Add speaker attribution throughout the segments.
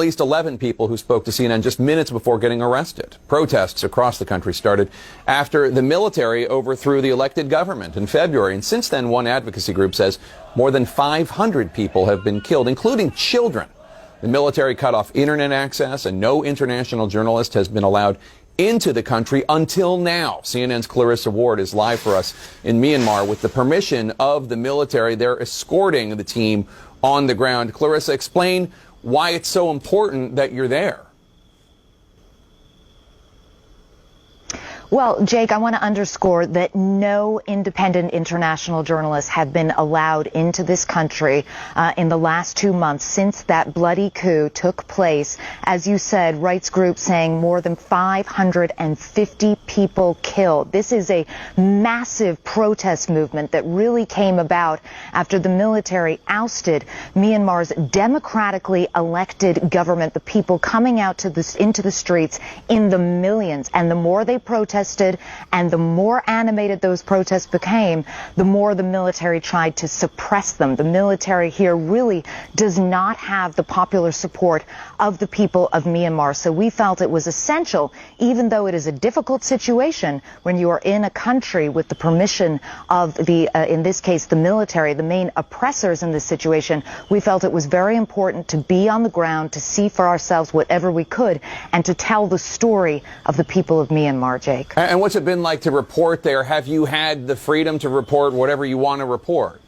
Speaker 1: least 11 people who spoke to CNN just minutes before getting arrested. Protests across the country started after the military overthrew the elected government in February. And since then, one advocacy group says more than 500 people have been killed, including children. The military cut off internet access, and no international journalist has been allowed into the country until now. CNN's ClarissaWard is live for us in Myanmar with the permission of the military. They're escorting the team on the ground. Clarissa, explain why it's so important that you're there.
Speaker 2: Well, Jake, I want to underscore that no independent international journalists have been allowed into this country in the last 2 months since that bloody coup took place. As you said, rights groups saying more than 550 people killed. This is a massive protest movement that really came about after the military ousted Myanmar's democratically elected government, the people coming out into the streets in the millions. And the more they protested, and the more animated those protests became, the more the military tried to suppress them. The military here really does not have the popular support of the people of Myanmar. So we felt it was essential, even though it is a difficult situation when you are in a country with the permission of the, in this case, the military, the main oppressors in this situation, we felt it was very important to be on the ground, to see for ourselves whatever we could, and to tell the story of the people of Myanmar, Jake.
Speaker 1: And what's it been like to report there? Have you had the freedom to report whatever you want to report?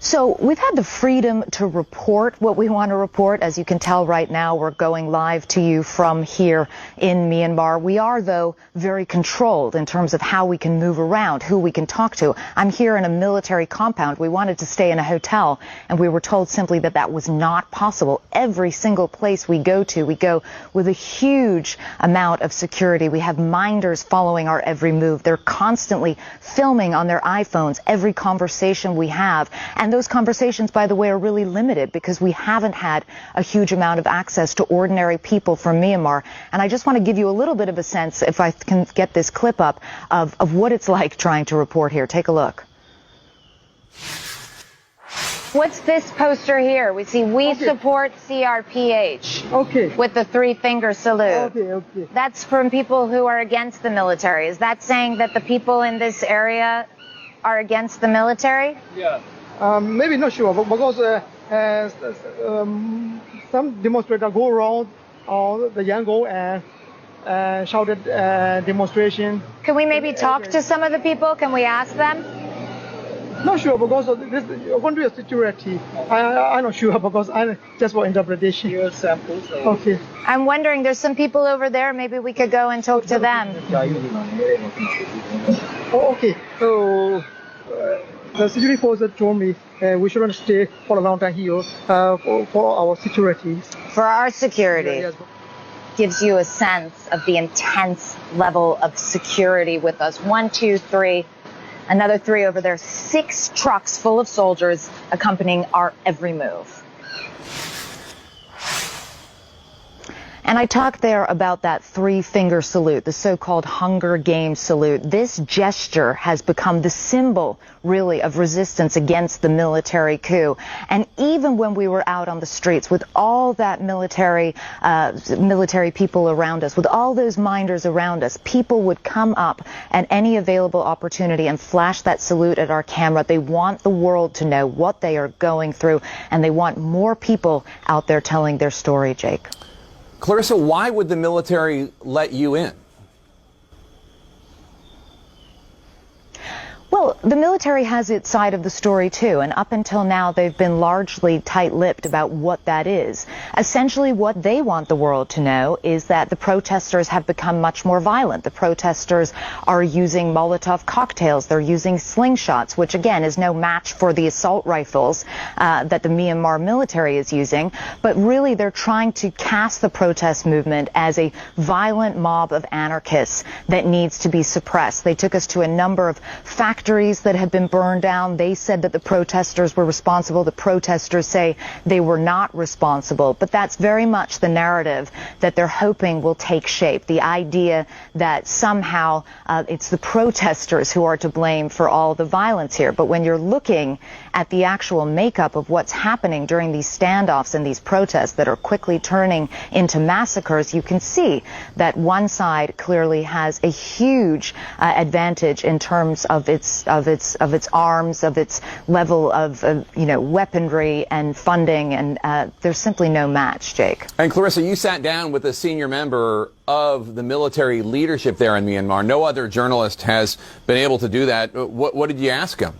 Speaker 2: So we've had the freedom to report what we want to report. As you can tell right now, we're going live to you from here in Myanmar. We are, though, very controlled in terms of how we can move around, who we can talk to. I'm here in a military compound. We wanted to stay in a hotel, and we were told simply that that was not possible. Every single place we go to, we go with a huge amount of security. We have minders following our every move. They're constantly filming on their iPhones every conversation we have. And those conversations, by the way, are really limited because we haven't had a huge amount of access to ordinary people from Myanmar. And I just want to give you a little bit of a sense, if I can get this clip up, of what it's like trying to report here. Take a look. What's this poster here? We see "We support CRPH."
Speaker 3: Okay.
Speaker 2: With the three-finger salute.
Speaker 3: Okay.
Speaker 2: That's from people who are against the military. Is that saying that the people in this area are against the military?
Speaker 3: Yeah. Maybe not sure, because some demonstrators go around the Yangon and shouted demonstration.
Speaker 2: Can we maybe talk to some of the people? Can we ask them?
Speaker 3: Not sure, because this going to be a security. I'm not sure, because I just for interpretation. Your samples. Okay.
Speaker 2: I'm wondering, there's some people over there. Maybe we could go and talk to them.
Speaker 3: Oh, okay. So. The security force told me we shouldn't stay for a long time here for our security.
Speaker 2: For our security.
Speaker 3: Yes.
Speaker 2: Gives you a sense of the intense level of security with us. 1, 2, 3, another 3 over there. 6 trucks full of soldiers accompanying our every move. And I talked there about that three-finger salute, the so-called Hunger Games salute. This gesture has become the symbol, really, of resistance against the military coup. And even when we were out on the streets with all that military people around us, with all those minders around us, people would come up at any available opportunity and flash that salute at our camera. They want the world to know what they are going through, and they want more people out there telling their story, Jake.
Speaker 1: Clarissa, why would the military let you in?
Speaker 2: Well, the military has its side of the story, too, and up until now, they've been largely tight-lipped about what that is. Essentially, what they want the world to know is that the protesters have become much more violent. The protesters are using Molotov cocktails. They're using slingshots, which, again, is no match for the assault rifles that the Myanmar military is using. But really, they're trying to cast the protest movement as a violent mob of anarchists that needs to be suppressed. They took us to a number of factories factories that had been burned down. They said that the protesters were responsible. The protesters say they were not responsible. But that's very much the narrative that they're hoping will take shape. The idea that somehow it's the protesters who are to blame for all the violence here. But when you're looking at the actual makeup of what's happening during these standoffs and these protests that are quickly turning into massacres, you can see that one side clearly has a huge advantage in terms of its arms, of its level of weaponry and funding, and there's simply no match, Jake.
Speaker 1: And Clarissa, you sat down with a senior member of the military leadership there in Myanmar. No other journalist has been able to do that. What did you ask him?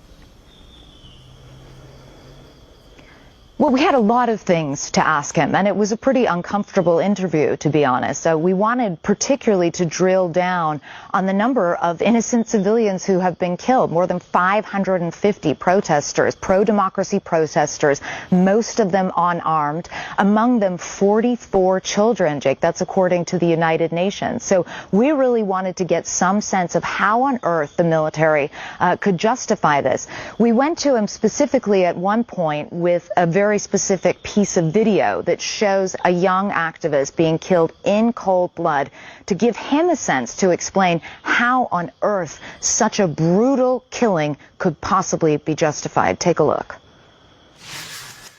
Speaker 1: Well, we had a lot of things to ask him, and it was a pretty uncomfortable interview, to be honest. So we wanted particularly to drill down on the number of innocent civilians who have been killed. More than 550 protesters, pro-democracy protesters, most of them unarmed, among them 44 children, Jake. That's according to the United Nations. So we really wanted to get some sense of how on earth the military could justify this. We went to him specifically at one point with a very specific piece of video that shows a young activist being killed in cold blood, to give him a sense to explain how on earth such a brutal killing could possibly be justified. Take a look.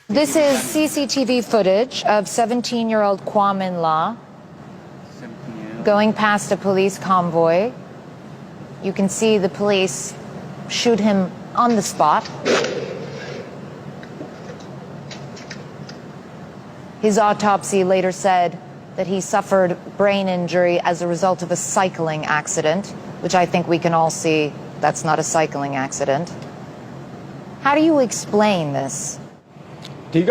Speaker 1: This is CCTV footage of 17-year-old Kwam In La going past a police convoy. You can see the police shoot him on the spot. His autopsy later said that he suffered brain injury as a result of a cycling accident, which I think we can all see that's not a cycling accident. How do you explain this?
Speaker 4: If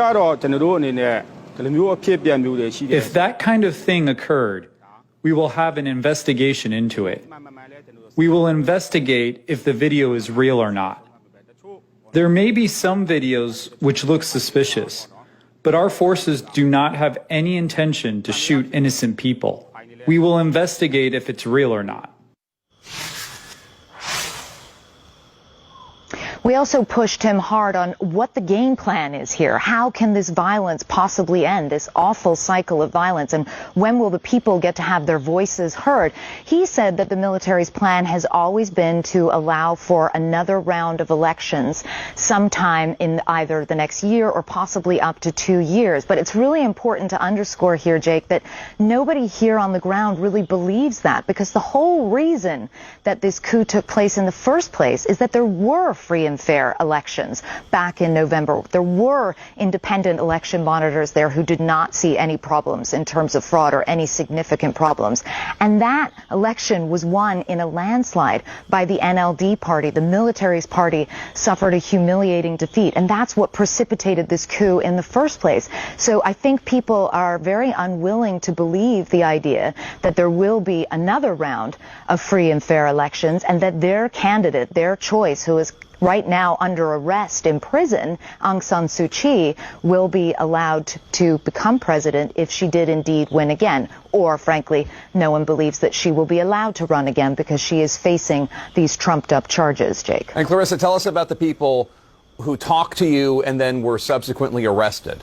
Speaker 4: that kind of thing occurred, we will have an investigation into it. We will investigate if the video is real or not. There may be some videos which look suspicious, but our forces do not have any intention to shoot innocent people. We will investigate if it's real or not.
Speaker 2: We also pushed him hard on what the game plan is here. How can this violence possibly end, this awful cycle of violence, and when will the people get to have their voices heard? He said that the military's plan has always been to allow for another round of elections sometime in either the next year or possibly up to 2 years. But it's really important to underscore here, Jake, that nobody here on the ground really believes that, because the whole reason that this coup took place in the first place is that there were free and fair elections back in November. There were independent election monitors there who did not see any problems in terms of fraud or any significant problems. And that election was won in a landslide by the NLD party. The military's party suffered a humiliating defeat, and that's what precipitated this coup in the first place. So I think people are very unwilling to believe the idea that there will be another round of free and fair elections, and that their candidate, their choice, who is right now under arrest in prison, Aung San Suu Kyi, will be allowed to become president if she did indeed win again. Or, frankly, no one believes that she will be allowed to run again because she is facing these trumped-up charges, Jake.
Speaker 1: And Clarissa, tell us about the people who talked to you and then were subsequently arrested.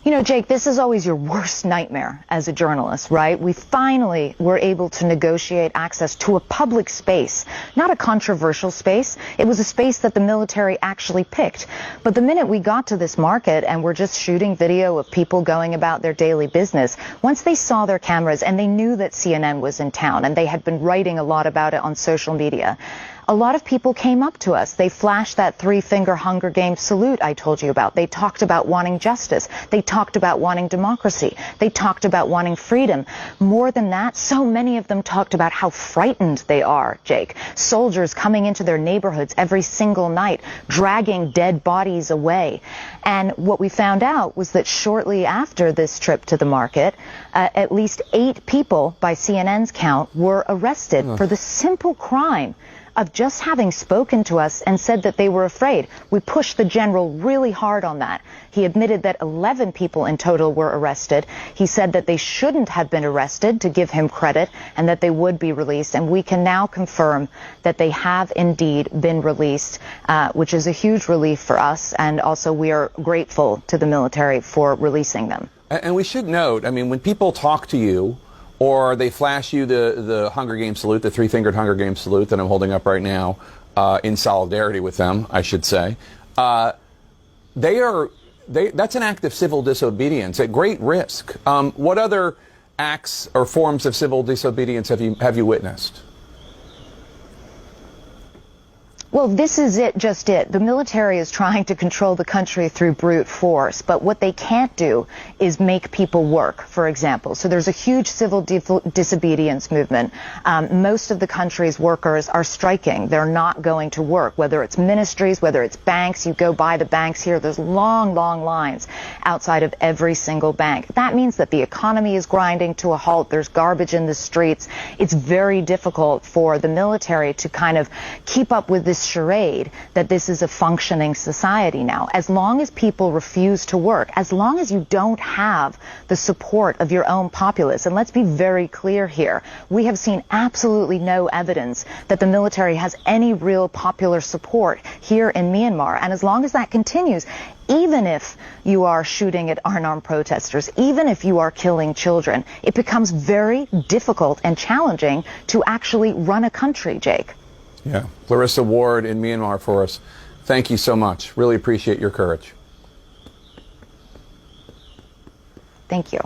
Speaker 2: You know, Jake, this is always your worst nightmare as a journalist, right? We finally were able to negotiate access to a public space, not a controversial space. It was a space that the military actually picked. But the minute we got to this market and were just shooting video of people going about their daily business, once they saw their cameras and they knew that CNN was in town and they had been writing a lot about it on social media, a lot of people came up to us. They flashed that three-finger Hunger Games salute I told you about. They talked about wanting justice. They talked about wanting democracy. They talked about wanting freedom. More than that, so many of them talked about how frightened they are, Jake. Soldiers coming into their neighborhoods every single night, dragging dead bodies away. And what we found out was that shortly after this trip to the market, at least 8 people, by CNN's count, were arrested for the simple crime of just having spoken to us and said that they were afraid. We pushed the general really hard on that. He admitted that 11 people in total were arrested. He said that they shouldn't have been arrested, to give him credit, and that they would be released. And we can now confirm that they have indeed been released, which is a huge relief for us. And also we are grateful to the military for releasing them.
Speaker 1: And we should note, I mean, when people talk to you or they flash you the Hunger Games salute, the three-fingered Hunger Games salute that I'm holding up right now, in solidarity with them, I should say, that's an act of civil disobedience at great risk. What other acts or forms of civil disobedience have you witnessed?
Speaker 2: Well, this is just it. The military is trying to control the country through brute force, but what they can't do is make people work, for example. So there's a huge civil disobedience movement. Most of the country's workers are striking. They're not going to work, whether it's ministries, whether it's banks. You go by the banks here, there's long, long lines outside of every single bank. That means that the economy is grinding to a halt. There's garbage in the streets. It's very difficult for the military to kind of keep up with this charade that this is a functioning society now. As long as people refuse to work, as long as you don't have the support of your own populace, and let's be very clear here, we have seen absolutely no evidence that the military has any real popular support here in Myanmar. And as long as that continues, even if you are shooting at unarmed protesters, even if you are killing children, it becomes very difficult and challenging to actually run a country, Jake.
Speaker 1: Yeah. ClarissaWard in Myanmar for us. Thank you so much. Really appreciate your courage.
Speaker 2: Thank you.